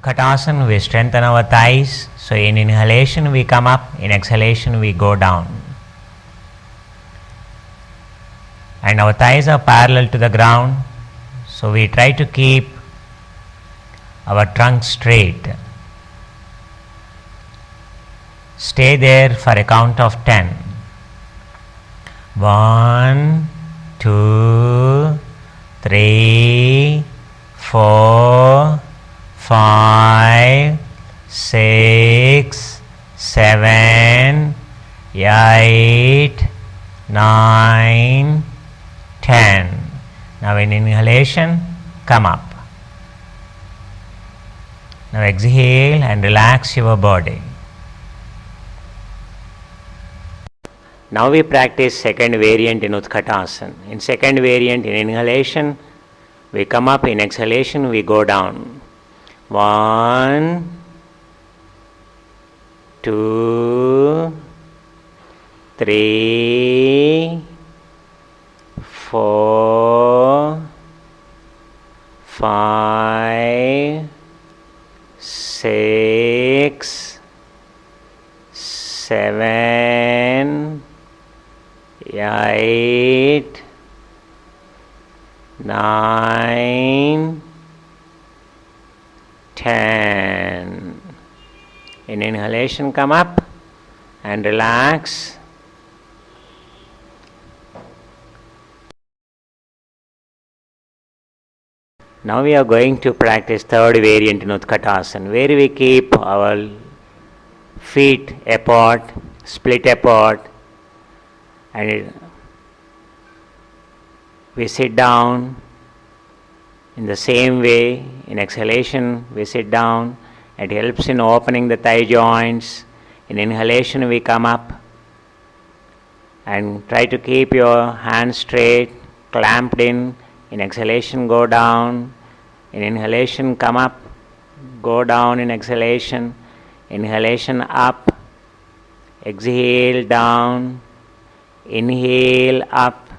Utkatasana, we strengthen our thighs. So in inhalation we come up, in exhalation we go down. And our thighs are parallel to the ground. So we try to keep our trunk straight. Stay there for a count of 10. 1, 2, 3, 4, 5, 6, 7, 8, 9, 10. Now in inhalation, come up. Now exhale and relax your body. Now we practice second variant in Utkatasana. In second variant, in inhalation, we come up, in exhalation, we go down. 1, 2, 3, 4, 5, 6, 7, 8, 9, 10. In inhalation, come up and relax. Now we are going to practice third variant in Utkatasana, where we keep our feet apart, split apart, and we sit down in the same way. In exhalation, we sit down. It helps in opening the thigh joints. In inhalation, we come up and try to keep your hands straight, clamped in. In exhalation, go down. In inhalation, come up, go down. In exhalation, inhalation up, exhale down, inhale up,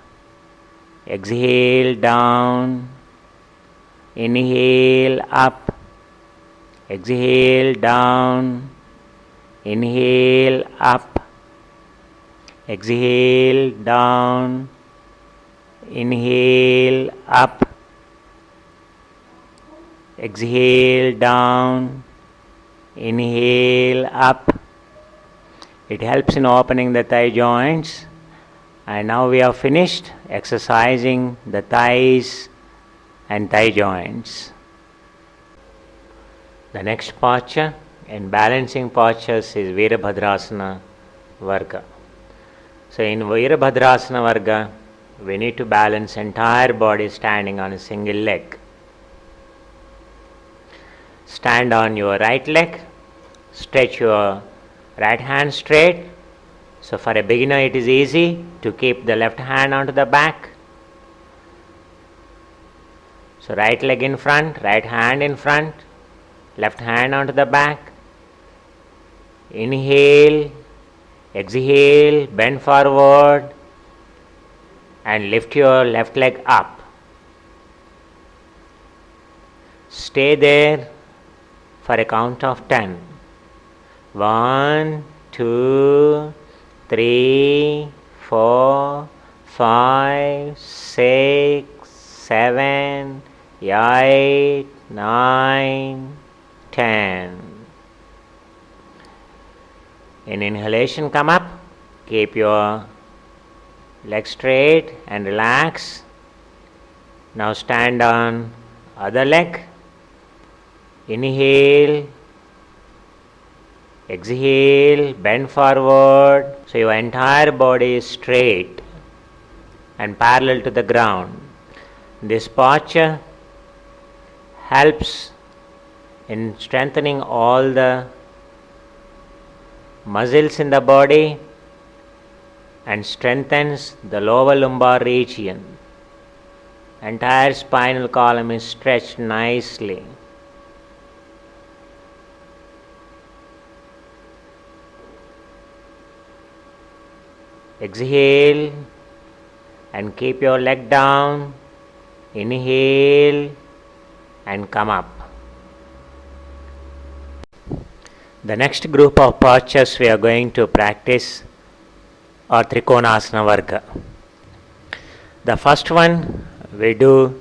exhale down, inhale up, exhale down, inhale up, exhale down, inhale up, exhale down, inhale up. It helps in opening the thigh joints. And now we are finished exercising the thighs and thigh joints. The next posture in balancing postures is Virabhadrasana Varga. So in Virabhadrasana Varga, we need to balance entire body standing on a single leg. Stand on your right leg, stretch your right hand straight. So for a beginner it is easy to keep the left hand onto the back. So right leg in front, right hand in front, left hand onto the back. Inhale, exhale, bend forward and lift your left leg up. Stay there for a count of 10. 1, 2, 3, 4, 5, 6, 7, 8, 9, 10. In inhalation, come up, keep your leg straight and relax. Now stand on other leg. Inhale, exhale, bend forward. So your entire body is straight and parallel to the ground. This posture helps in strengthening all the muscles in the body and strengthens the lower lumbar region. Entire spinal column is stretched nicely. Exhale and keep your leg down. Inhale and come up. The next group of postures we are going to practice are Trikonasana Varga. The first one we do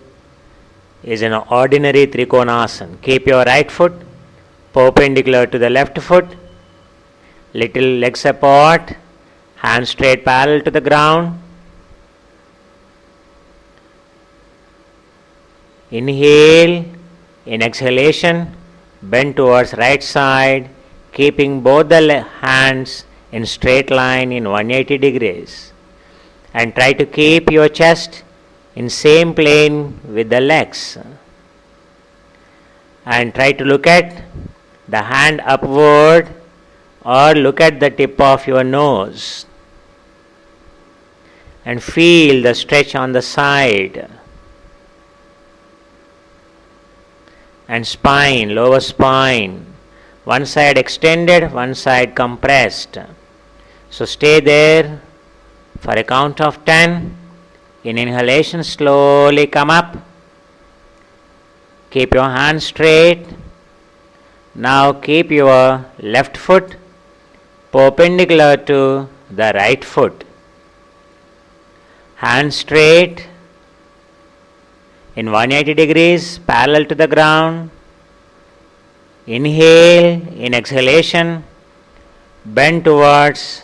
is an ordinary Trikonasana. Keep your right foot perpendicular to the left foot, little legs apart, hands straight parallel to the ground. Inhale, in exhalation, bend towards right side, keeping both the hands in straight line in 180 degrees. And try to keep your chest in same plane with the legs. And try to look at the hand upward or look at the tip of your nose. And feel the stretch on the side. And spine, lower spine, one side extended, one side compressed. So stay there for a count of 10. In inhalation, slowly come up. Keep your hands straight. Now keep your left foot perpendicular to the right foot. Hands straight in 180 degrees, parallel to the ground. Inhale, in exhalation, bend towards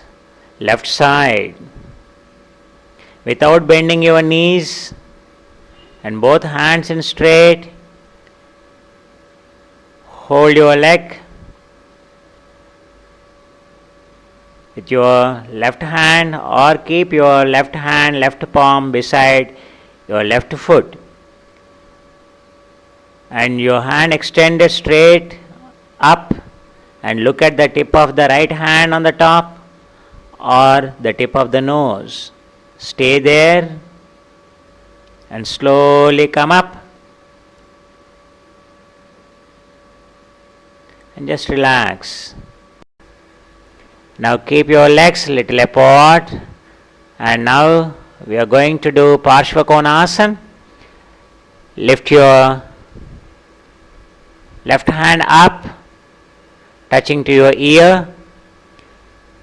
left side. Without bending your knees and both hands in straight, hold your leg with your left hand or keep your left hand, left palm beside your left foot. And your hand extended straight up and look at the tip of the right hand on the top or the tip of the nose. Stay there and slowly come up and just relax. Now keep your legs little apart, and now we are going to do Parshvakonasana. Lift your left hand up, touching to your ear,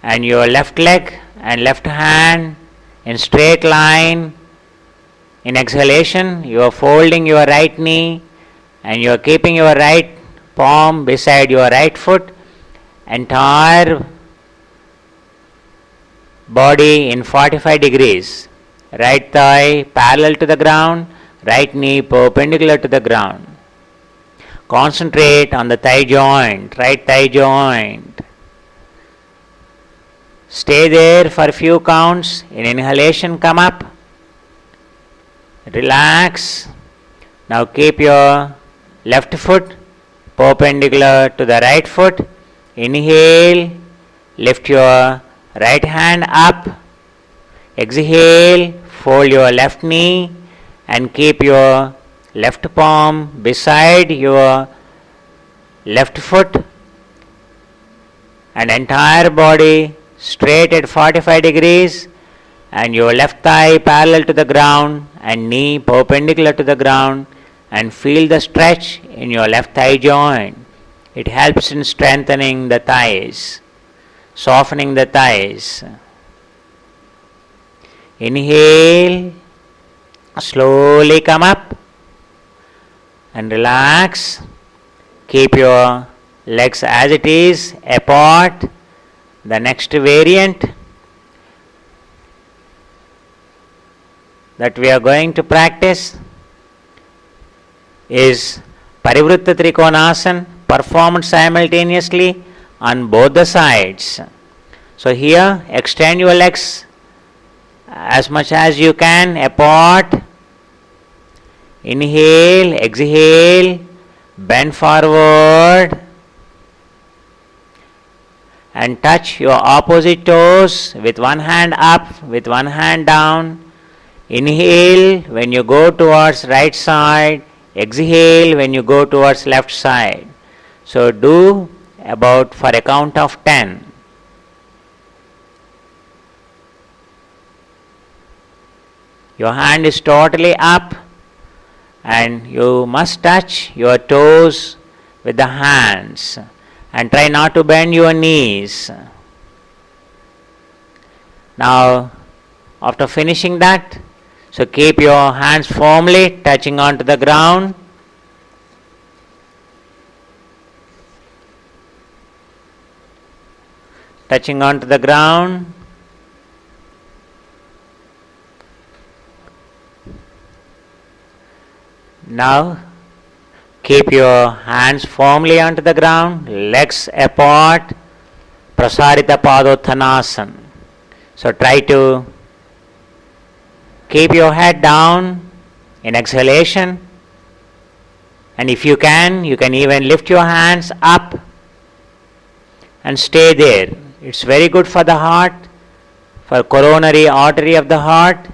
and your left leg and left hand in straight line. In exhalation, you are folding your right knee and you are keeping your right palm beside your right foot. Entire body in 45 degrees. Right thigh parallel to the ground, right knee perpendicular to the ground. Concentrate on the thigh joint, right thigh joint. Stay there for a few counts. In inhalation, come up. Relax. Now keep your left foot perpendicular to the right foot. Inhale. Lift your right hand up. Exhale. Fold your left knee and keep your left palm beside your left foot, and entire body straight at 45 degrees, and your left thigh parallel to the ground and knee perpendicular to the ground, and feel the stretch in your left thigh joint. It helps in strengthening the thighs, softening the thighs. Inhale, slowly come up and relax. Keep your legs as it is, apart. The next variant that we are going to practice is Parivritta Trikonasana, performed simultaneously on both the sides. So here, extend your legs as much as you can apart. Inhale, exhale, bend forward and touch your opposite toes with one hand up, with one hand down. Inhale when you go towards right side, exhale when you go towards left side. So do about for a count of 10. Your hand is totally up and you must touch your toes with the hands, And try not to bend your knees. Now, after finishing that, so keep your hands firmly touching onto the ground. Touching onto the ground. Now, keep your hands firmly onto the ground, legs apart, Prasarita Padottanasana. So try to keep your head down in exhalation, and if you can even lift your hands up and stay there. It's very good for the heart, for coronary artery of the heart.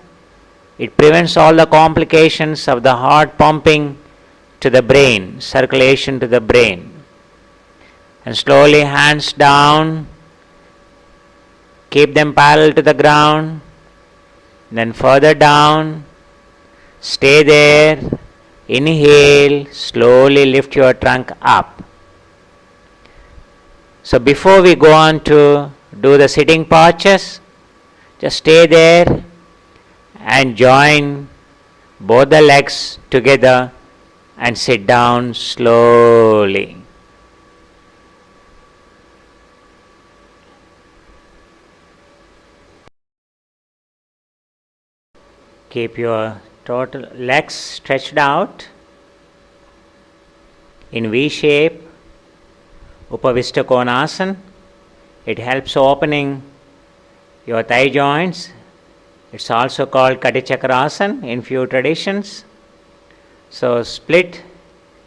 It prevents all the complications of the heart pumping to the brain, circulation to the brain. And slowly hands down, keep them parallel to the ground, then further down, stay there, inhale, slowly lift your trunk up. So before we go on to do the sitting postures, just stay there and join both the legs together and sit down slowly. Keep your total legs stretched out in V shape, Upavishta Konasana. It helps opening your thigh joints. It's also called Katichakrasana in few traditions. So split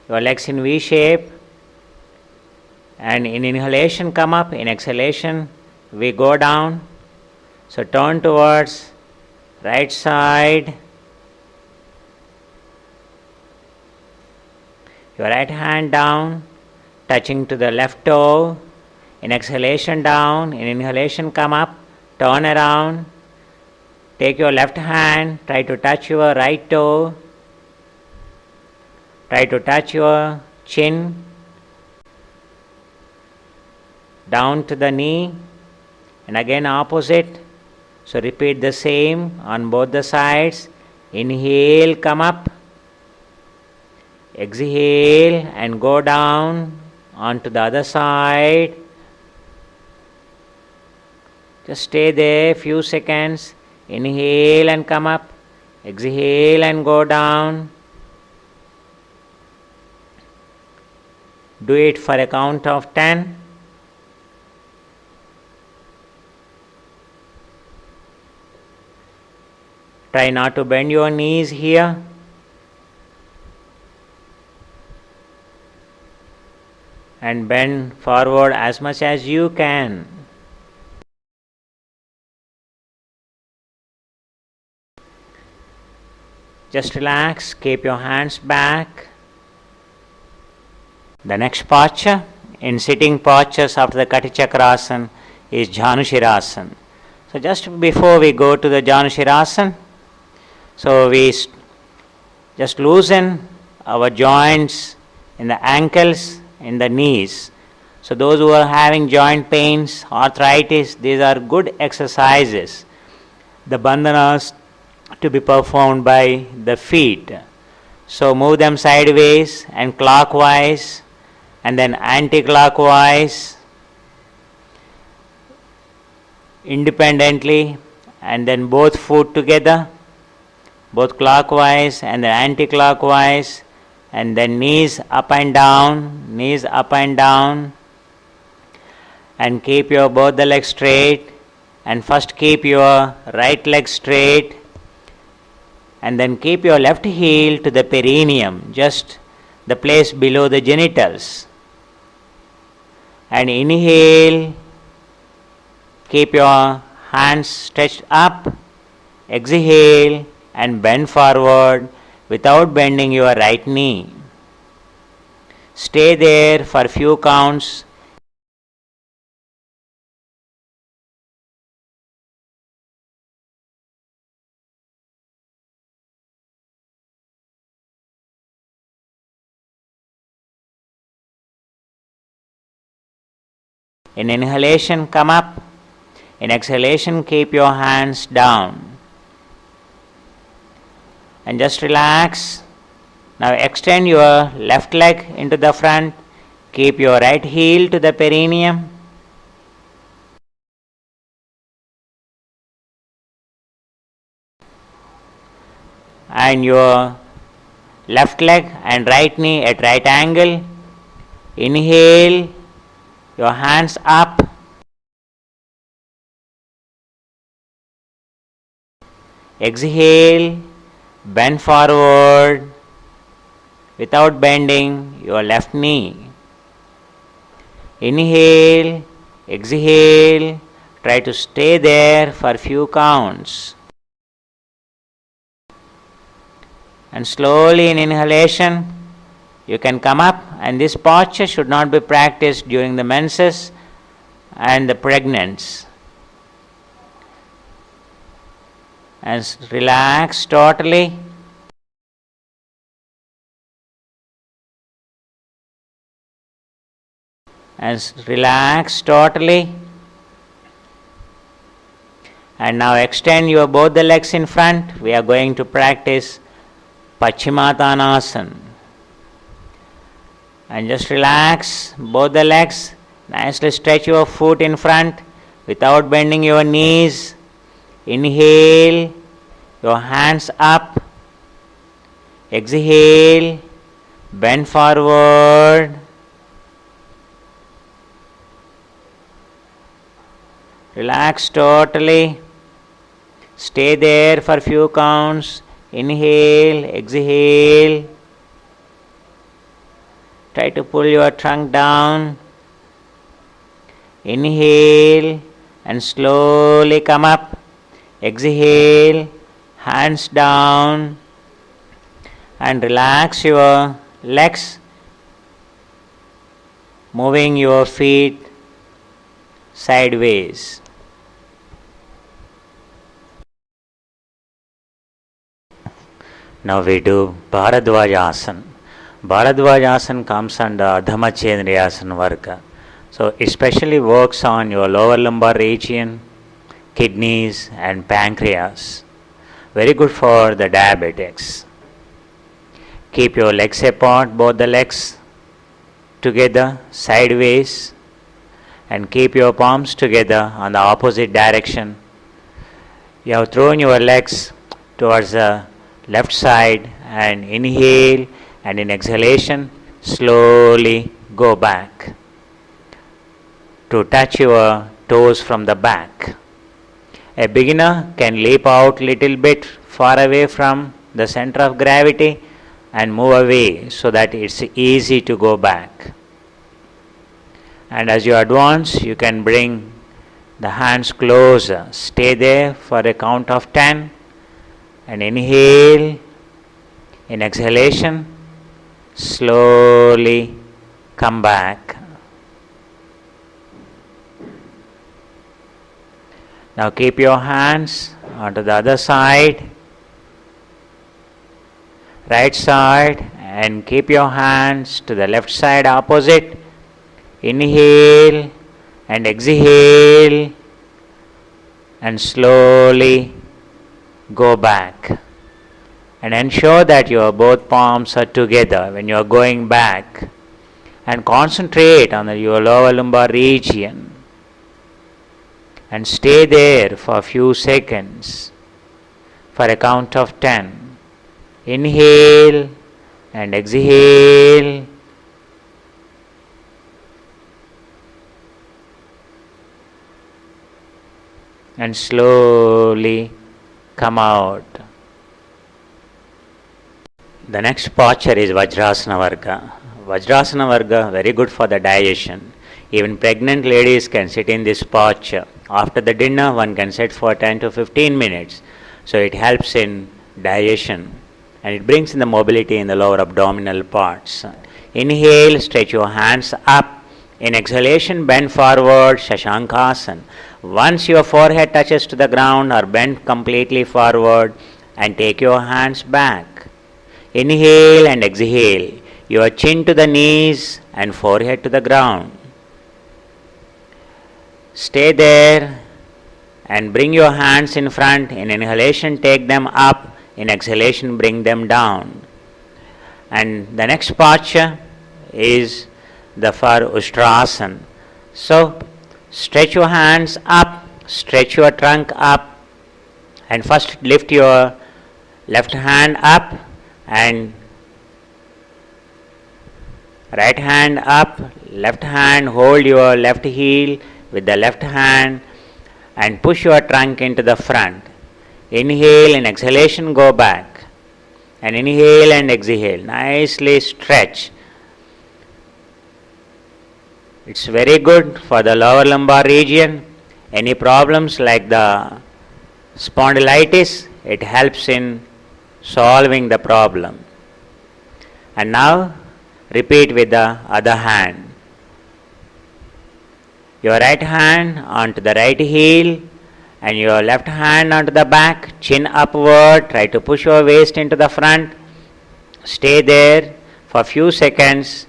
your legs in V shape, and in inhalation come up, in exhalation we go down. So turn towards right side. Your right hand down, touching to the left toe. In exhalation down, in inhalation come up, turn around. Take your left hand, try to touch your right toe. Try to touch your chin down to the knee, and again opposite. So repeat the same on both the sides. Inhale, come up. Exhale and go down onto the other side. Just stay there few seconds. Inhale and come up. Exhale and go down. Do it for a count of 10. Try not to bend your knees here. And bend forward as much as you can. Just relax, keep your hands back. The next posture in sitting postures after the Katichakrasana is Janushirasana. So just before we go to the Janushirasana, so we just loosen our joints in the ankles, in the knees. So those who are having joint pains, arthritis, these are good exercises. The bandhanas to be performed by the feet. So move them sideways and clockwise and then anti-clockwise, independently, and then both foot together, both clockwise and then anti-clockwise, and then knees up and down, knees up and down, and keep your both the legs straight, and first keep your right leg straight, and then keep your left heel to the perineum, just the place below the genitals, and inhale, keep your hands stretched up, exhale and bend forward without bending your right knee. Stay there for few counts. In inhalation, come up. In exhalation, keep your hands down. And just relax. Now extend your left leg into the front. Keep your right heel to the perineum. And your left leg and right knee at right angle. Inhale, your hands up. Exhale, bend forward without bending your left knee. Inhale, exhale, try to stay there for few counts. And slowly in inhalation, you can come up, and this posture should not be practiced during the menses and the pregnants. And relax totally. And relax totally. And now extend your both the legs in front. We are going to practice Paschimottanasana. And just relax both the legs. Nicely stretch your foot in front without bending your knees. Inhale, your hands up. Exhale, bend forward. Relax totally. Stay there for few counts. Inhale, exhale. Try to pull your trunk down. Inhale and slowly come up. Exhale, hands down, and relax your legs, moving your feet sideways. Now we do Bharadwajasana. Bharadwajasana comes under Adhama Chendriyasana Varga. So it especially works on your lower lumbar region, kidneys and pancreas. Very good for the diabetics. Keep your legs apart, both the legs together sideways, and keep your palms together on the opposite direction. You have thrown your legs towards the left side and inhale, and in exhalation slowly go back to touch your toes from the back. A beginner can leap out little bit far away from the center of gravity and move away so that it's easy to go back. And as you advance, you can bring the hands closer. Stay there for a count of 10 and inhale. In exhalation, slowly come back. Now keep your hands onto the other side, right side, and keep your hands to the left side opposite. Inhale and exhale and slowly go back. And ensure that your both palms are together when you are going back, and concentrate on your lower lumbar region. And stay there for a few seconds for a count of 10. Inhale and exhale. And slowly come out. The next posture is Vajrasana Varga. Vajrasana Varga, very good for the digestion. Even pregnant ladies can sit in this posture. After the dinner, one can sit for 10 to 15 minutes. So it helps in digestion and it brings in the mobility in the lower abdominal parts. Inhale, stretch your hands up. In exhalation, bend forward, Shashankasana. Once your forehead touches to the ground or bend completely forward, and take your hands back. Inhale and exhale. Your chin to the knees and forehead to the ground. Stay there and bring your hands in front. In inhalation, take them up. In exhalation, bring them down. And the next posture is the for Ustrasana. So, stretch your hands up, stretch your trunk up, and first lift your left hand up and right hand up, left hand hold your left heel with the left hand and push your trunk into the front. Inhale and exhalation, go back. And inhale and exhale. Nicely stretch. It's very good for the lower lumbar region. Any problems like the spondylitis, it helps in solving the problem. And now repeat with the other hand. Your right hand onto the right heel and your left hand onto the back, chin upward, try to push your waist into the front. Stay there for a few seconds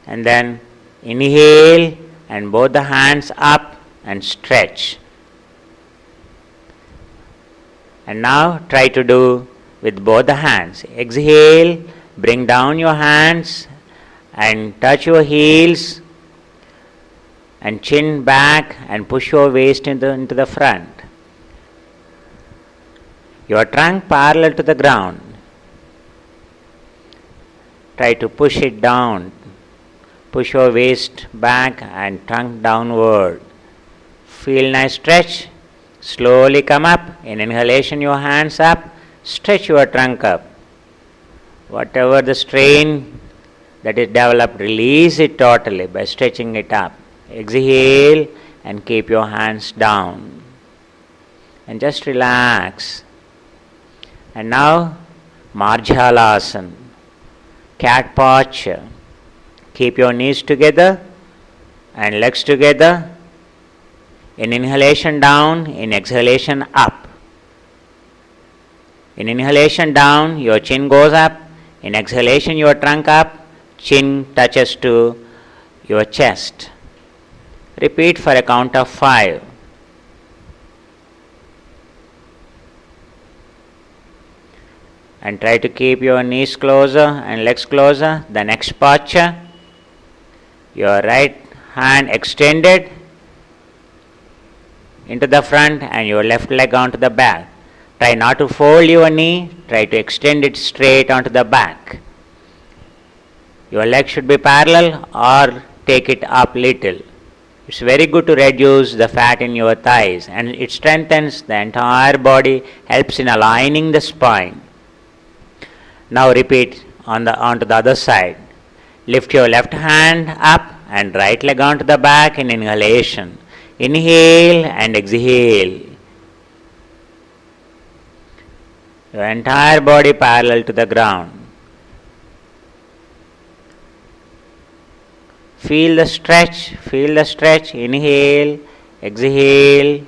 and then inhale and both the hands up and stretch. And now try to do with both the hands. Exhale, bring down your hands and touch your heels and chin back and push your waist into the front. Your trunk parallel to the ground. Try to push it down. Push your waist back and trunk downward. Feel nice stretch. Slowly come up. In inhalation, your hands up. Stretch your trunk up. Whatever the strain that is developed, release it totally by stretching it up. Exhale and keep your hands down. And just relax. And now, Marjalasana, cat posture. Keep your knees together and legs together. In inhalation down, in exhalation up. In inhalation down, your chin goes up. In exhalation, your trunk up. Chin touches to your chest. Repeat for a count of 5. And try to keep your knees closer and legs closer. The next posture, your right hand extended into the front and your left leg onto the back. Try not to fold your knee, try to extend it straight onto the back. Your leg should be parallel or take it up little. It's very good to reduce the fat in your thighs and it strengthens the entire body, helps in aligning the spine. Now repeat onto the other side. Lift your left hand up and right leg onto the back in inhalation. Inhale and exhale. Your entire body parallel to the ground. Feel the stretch, feel the stretch. Inhale, exhale.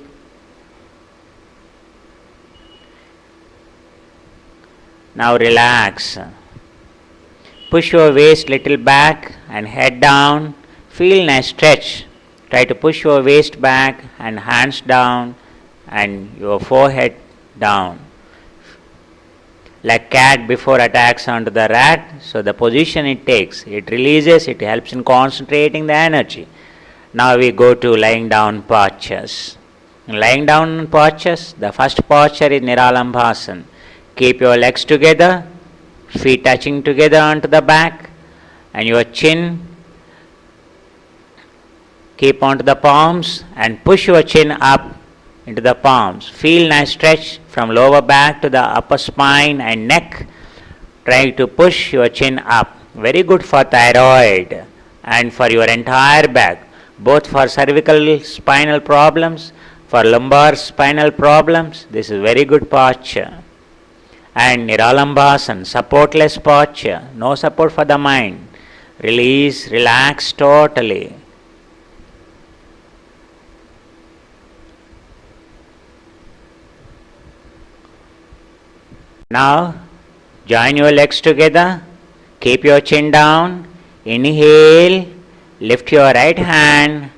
Now relax. Push your waist little back and head down. Feel nice stretch. Try to push your waist back and hands down and your forehead down. Like cat before attacks onto the rat, so the position it takes, it releases, it helps in concentrating the energy. Now we go to lying down postures. In lying down postures, the first posture is Niralambhasana. Keep your legs together, feet touching together onto the back, and your chin keep onto the palms and push your chin up into the palms. Feel nice stretch from lower back to the upper spine and neck. Try to push your chin up. Very good for thyroid and for your entire back, both for cervical spinal problems, for lumbar spinal problems. This is very good posture. And Niralambhasana, supportless posture, no support for the mind. Release, relax totally. Now, join your legs together, keep your chin down, inhale, lift your right hand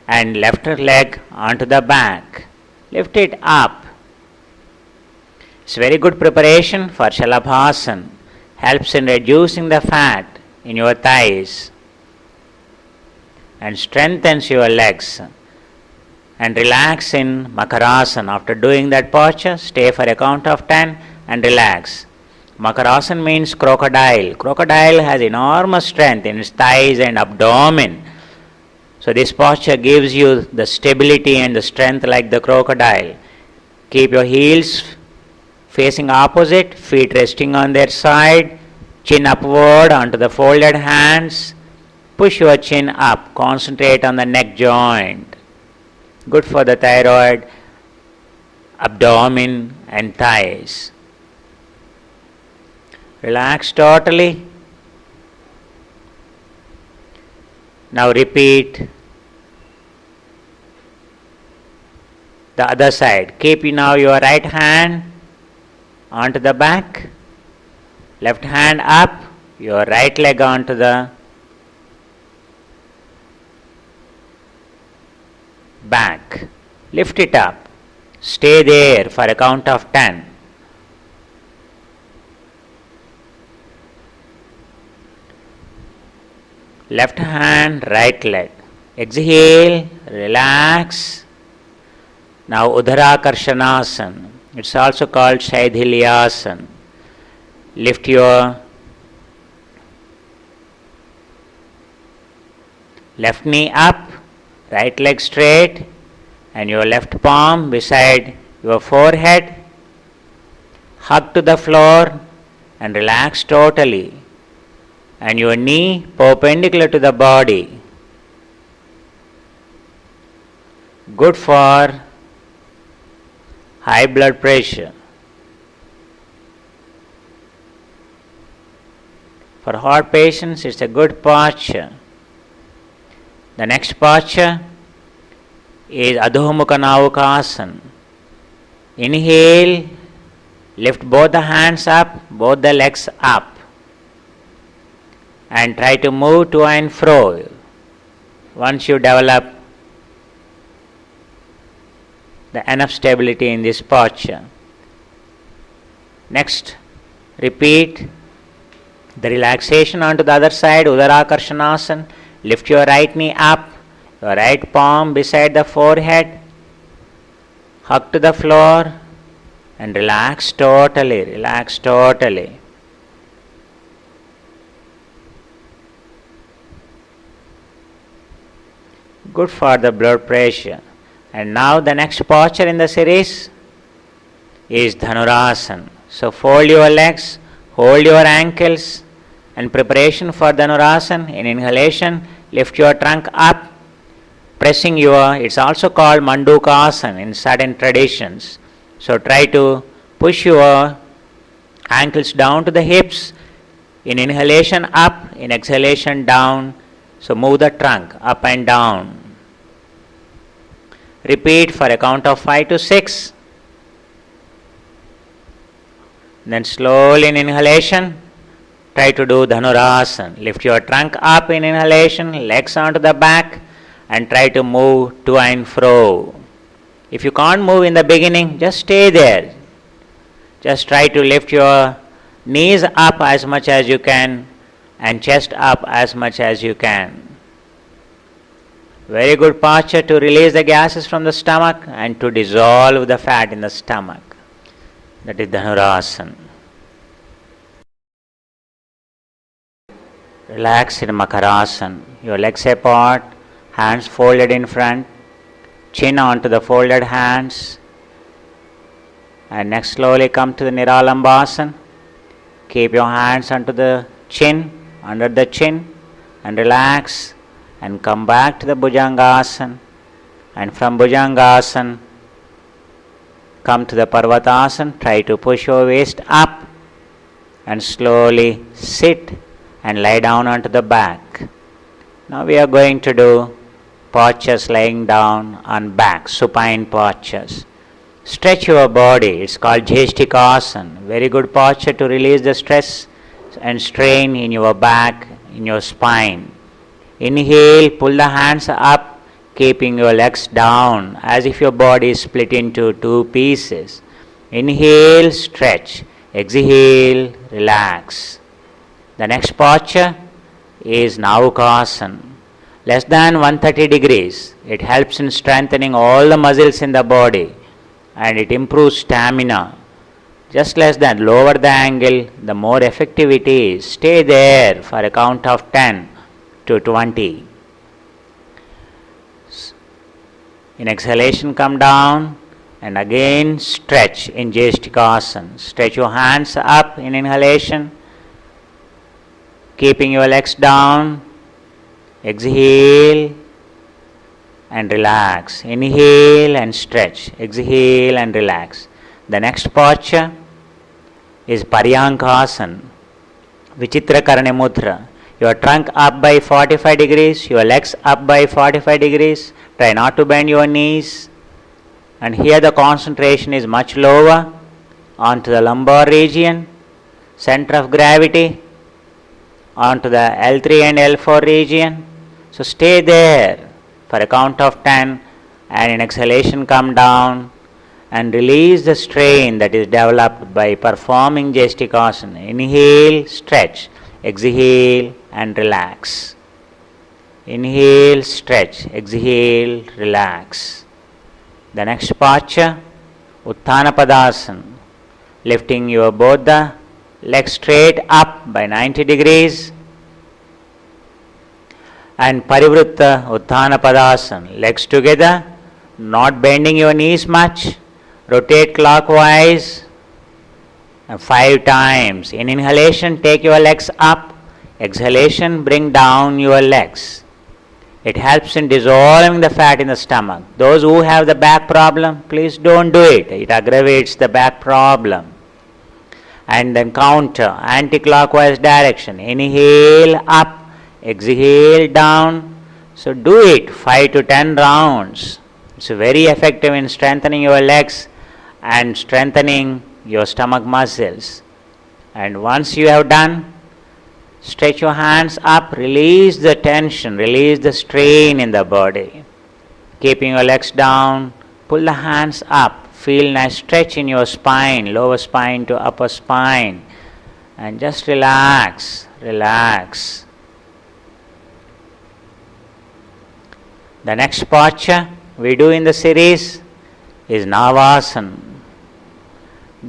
and left leg onto the back. Lift it up. It's very good preparation for Shalabhasana. Helps in reducing the fat in your thighs and strengthens your legs. And relax in Makarasana. After doing that posture, stay for a count of 10 and relax. Makarasana means crocodile. Crocodile has enormous strength in its thighs and abdomen. So this posture gives you the stability and the strength like the crocodile. Keep your heels facing opposite, feet resting on their side, chin upward onto the folded hands. Push your chin up, concentrate on the neck joint. Good for the thyroid, abdomen and thighs. Relax totally. Now repeat the other side. Keep now your right hand onto the back, left hand up, your right leg onto the back. Lift it up. Stay there for a count of 10. Left hand, right leg. Exhale, relax. Now Udharakarsanasana. It's also called Shaidhilyasana. Lift your left knee up, right leg straight, and your left palm beside your forehead. Hug to the floor and relax totally. And your knee perpendicular to the body. Good for high blood pressure. For heart patients, it's a good posture. The next posture is Adho Mukha Navukasana. Inhale, lift both the hands up, both the legs up. And try to move to and fro. Once you develop the enough stability in this posture. Next, repeat the relaxation onto the other side, Udharakarsanasana. Lift your right knee up, your right palm beside the forehead. Hug to the floor and relax totally, relax totally. Good for the blood pressure. And now the next posture in the series is Dhanurasana. So fold your legs, hold your ankles, and preparation for Dhanurasana. In inhalation, lift your trunk up, pressing your, it's also called Mandukasana in certain traditions. So try to push your ankles down to the hips. In inhalation up, in exhalation down. So move the trunk up and down. Repeat for a count of 5 to 6. Then slowly in inhalation, try to do Dhanurasana. Lift your trunk up in inhalation, legs onto the back, and try to move to and fro. If you can't move in the beginning, just stay there. Just try to lift your knees up as much as you can and chest up as much as you can. Very good posture to release the gases from the stomach and to dissolve the fat in the stomach. That is Dhanurasana. Relax in Makarasana. Your legs apart, hands folded in front, chin onto the folded hands. And next slowly come to the Niralambasana. Keep your hands onto the chin, under the chin, and relax. And come back to the Bhujangasana, and from Bhujangasana come to the Parvatasana. Try to push your waist up and slowly sit and lie down onto the back. Now we are going to do postures lying down on back, supine postures. Stretch your body, it's called Jeshtikasana. Very good posture to release the stress and strain in your back, in your spine. Inhale, pull the hands up, keeping your legs down as if your body is split into two pieces. Inhale, stretch. Exhale, relax. The next posture is Navukasana. Less than 130 degrees. It helps in strengthening all the muscles in the body and it improves stamina. Just less than, lower the angle, the more effective it is. Stay there for a count of 10 to 20. In exhalation, come down and again stretch in Jestikasana. Stretch your hands up in inhalation, keeping your legs down. Exhale and relax. Inhale and stretch. Exhale and relax. The next posture is Paryankasana, Vichitra Karani Mudra. Your trunk up by 45 degrees, your legs up by 45 degrees. Try not to bend your knees. And here the concentration is much lower onto the lumbar region, center of gravity, onto the L3 and L4 region. So stay there for a count of 10 and in exhalation come down and release the strain that is developed by performing Jestikasana. Inhale, stretch. Exhale and relax. Inhale, stretch. Exhale, relax. The next posture, Utthana Padasana. Lifting your both the legs straight up by 90 degrees. And Parivritta Utthana Padasana. Legs together, not bending your knees much. Rotate clockwise 5 times. In inhalation, take your legs up. Exhalation, bring down your legs. It helps in dissolving the fat in the stomach. Those who have the back problem, please don't do it. It aggravates the back problem. And then counter, anti-clockwise direction. Inhale up, exhale down. So do it 5 to 10 rounds. It's very effective in strengthening your legs and strengthening your stomach muscles. And once you have done, stretch your hands up, release the tension, release the strain in the body. Keeping your legs down, pull the hands up, feel nice stretch in your spine, lower spine to upper spine. And just relax, relax. The next posture we do in the series is Navasana.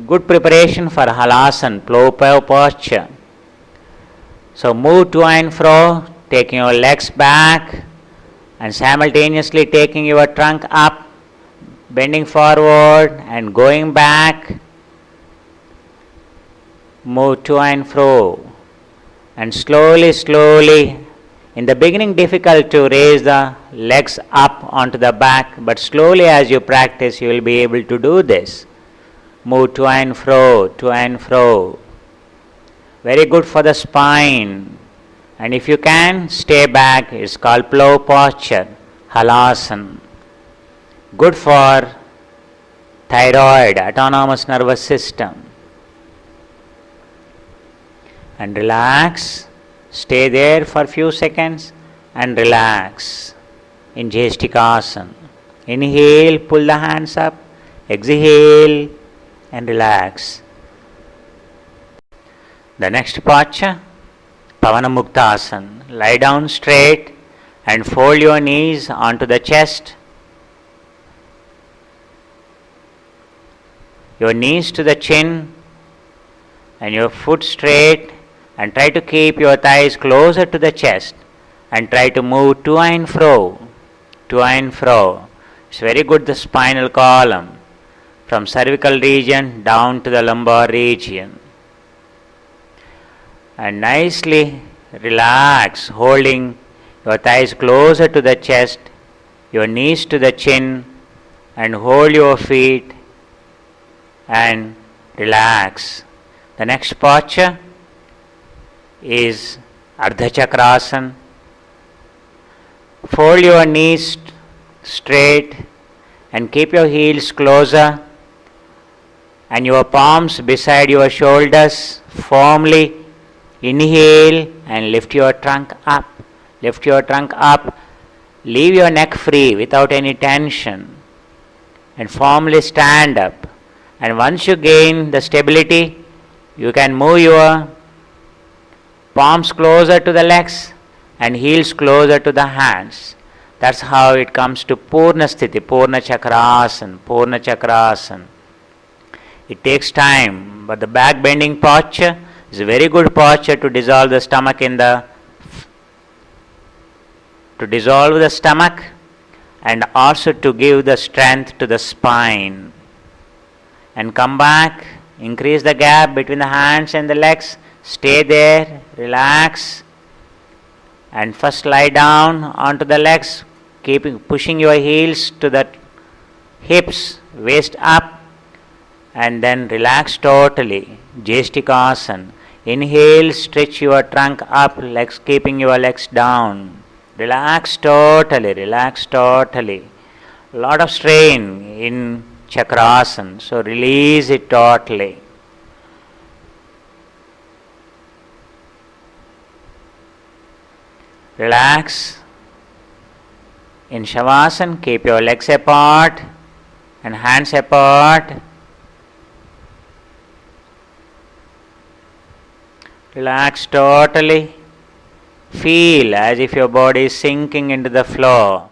Good preparation for Halasana, plow posture. So move to and fro, taking your legs back and simultaneously taking your trunk up, bending forward and going back. Move to and fro and slowly, slowly. In the beginning difficult to raise the legs up onto the back, but slowly as you practice you will be able to do this. Move to and fro, to and fro. Very good for the spine. And if you can, stay back. It's called plow posture, Halasana. Good for thyroid, autonomous nervous system. And relax. Stay there for a few seconds and relax in Jestikasana. Inhale, pull the hands up. Exhale and relax. The next posture, Pavanamuktasana. Lie down straight and fold your knees onto the chest. Your knees to the chin and your foot straight, and try to keep your thighs closer to the chest and try to move to and fro, to and fro. It's very good the spinal column from cervical region down to the lumbar region. And nicely relax, holding your thighs closer to the chest, your knees to the chin, and hold your feet and relax. The next posture is Ardha Chakrasana. Fold your knees straight and keep your heels closer and your palms beside your shoulders firmly. Inhale and lift your trunk up. Lift your trunk up Leave your neck free without any tension and firmly stand up. And once you gain the stability, you can move your palms closer to the legs and heels closer to the hands. That's how it comes to Purna Sthiti, Purna Chakrasana, Purna Chakrasana. It takes time, but the back bending posture is a very good posture to dissolve the stomach and also to give the strength to the spine. And come back, increase the gap between the hands and the legs, stay there, relax, and first lie down onto the legs, pushing your heels to the hips, waist up, and then relax totally. Jestikasana. Inhale, stretch your trunk up, legs keeping your legs down. Relax totally, relax totally. Lot of strain in Chakrasana, so release it totally. Relax. In Shavasana, keep your legs apart and hands apart. Relax totally. Feel as if your body is sinking into the floor.